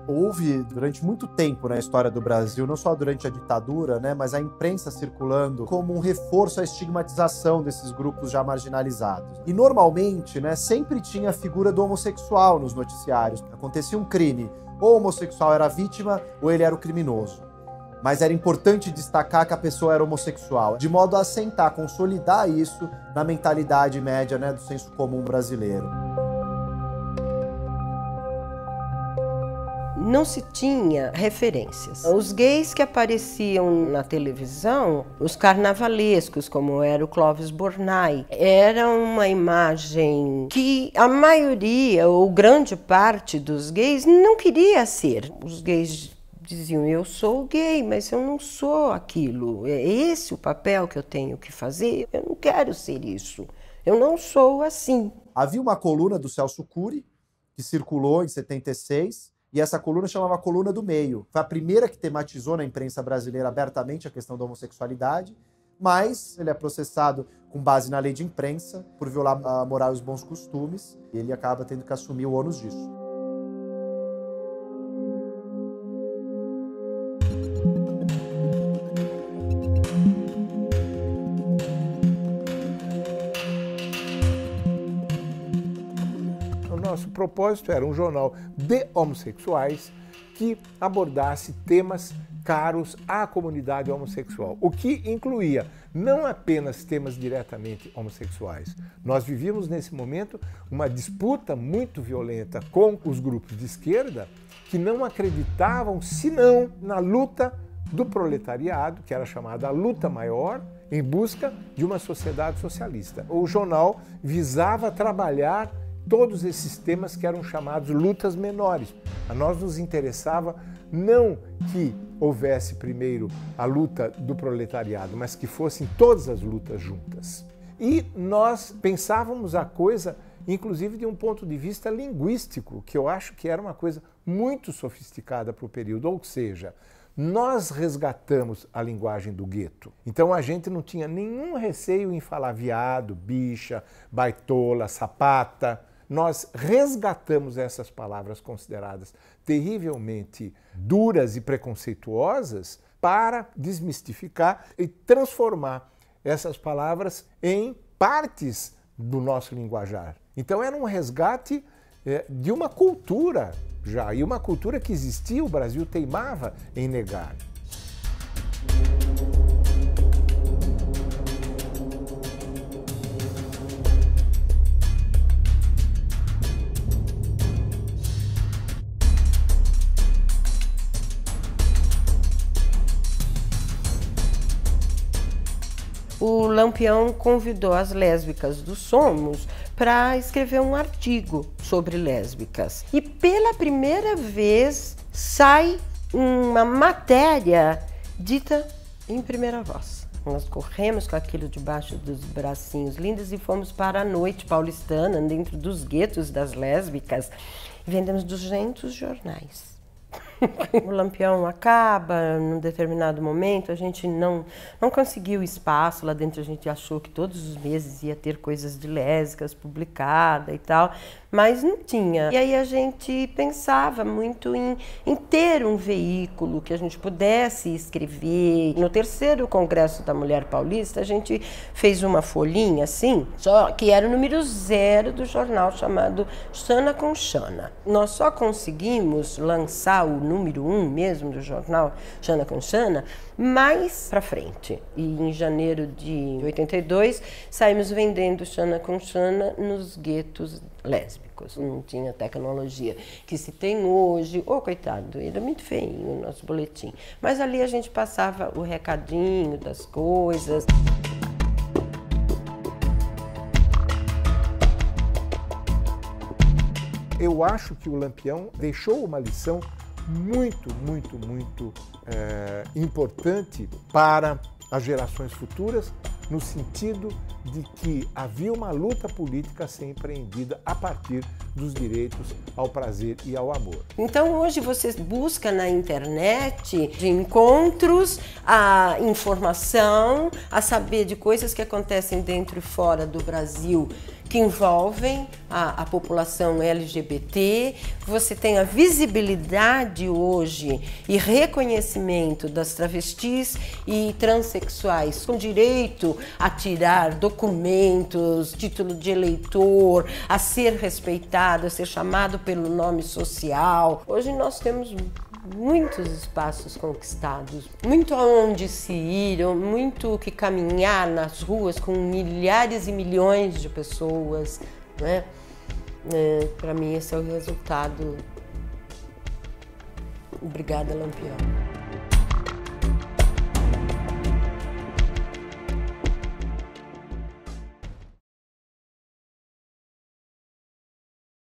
Houve, durante muito tempo na história do Brasil, não só durante a ditadura, né, mas a imprensa circulando como um reforço à estigmatização desses grupos já marginalizados. E normalmente, né, sempre tinha a figura do homossexual nos noticiários. Acontecia um crime, ou o homossexual era a vítima, ou ele era o criminoso. Mas era importante destacar que a pessoa era homossexual, de modo a assentar, consolidar isso na mentalidade média, né, do senso comum brasileiro. Não se tinha referências. Os gays que apareciam na televisão, os carnavalescos, como era o Clóvis Bornai, era uma imagem que a maioria, ou grande parte dos gays, não queria ser. Os gays diziam, eu sou gay, mas eu não sou aquilo. É esse o papel que eu tenho que fazer? Eu não quero ser isso. Eu não sou assim. Havia uma coluna do Celso Cury, que circulou em 76, e essa coluna chamava Coluna do Meio. Foi a primeira que tematizou na imprensa brasileira abertamente a questão da homossexualidade, mas ele é processado com base na lei de imprensa por violar a moral e os bons costumes, e ele acaba tendo que assumir o ônus disso. Nosso propósito era um jornal de homossexuais que abordasse temas caros à comunidade homossexual, o que incluía não apenas temas diretamente homossexuais. Nós vivíamos nesse momento uma disputa muito violenta com os grupos de esquerda que não acreditavam senão na luta do proletariado, que era chamada a luta maior, em busca de uma sociedade socialista. O jornal visava trabalhar todos esses temas que eram chamados lutas menores. A nós nos interessava não que houvesse primeiro a luta do proletariado, mas que fossem todas as lutas juntas. E nós pensávamos a coisa, inclusive de um ponto de vista linguístico, que eu acho que era uma coisa muito sofisticada para o período, ou seja, nós resgatamos a linguagem do gueto. Então a gente não tinha nenhum receio em falar viado, bicha, baitola, sapata. Nós resgatamos essas palavras consideradas terrivelmente duras e preconceituosas para desmistificar e transformar essas palavras em partes do nosso linguajar. Então era um resgate de uma cultura já, e uma cultura que existia, o Brasil teimava em negar. O Lampião convidou as lésbicas do Somos para escrever um artigo sobre lésbicas. E pela primeira vez sai uma matéria dita em primeira voz. Nós corremos com aquilo debaixo dos bracinhos lindos e fomos para a noite paulistana, dentro dos guetos das lésbicas. Vendemos 200 jornais. O Lampião acaba, num determinado momento, a gente não conseguiu espaço lá dentro, a gente achou que todos os meses ia ter coisas de lésbicas publicada e tal, mas não tinha. E aí a gente pensava muito em ter um veículo que a gente pudesse escrever. No terceiro Congresso da Mulher Paulista, a gente fez uma folhinha assim, só que era o número 0 do jornal chamado Xana com Xana. Nós só conseguimos lançar o número 1 mesmo do jornal Xana com Xana mais pra frente. E em janeiro de 82 saímos vendendo Xana com Xana nos guetos lésbicos. Não tinha tecnologia que se tem hoje. Oh, coitado, era muito feinho o nosso boletim. Mas ali a gente passava o recadinho das coisas. Eu acho que o Lampião deixou uma lição muito importante para as gerações futuras, no sentido de que havia uma luta política a ser empreendida a partir dos direitos ao prazer e ao amor. Então hoje você busca na internet de encontros, a informação, a saber de coisas que acontecem dentro e fora do Brasil, que envolvem a população LGBT. Você tem a visibilidade hoje e reconhecimento das travestis e transexuais com direito a tirar documentos, título de eleitor, a ser respeitado, a ser chamado pelo nome social. Hoje nós temos muitos espaços conquistados, muito aonde se ir, muito que caminhar nas ruas com milhares e milhões de pessoas, né? Para mim esse é o resultado. Obrigada, Lampião.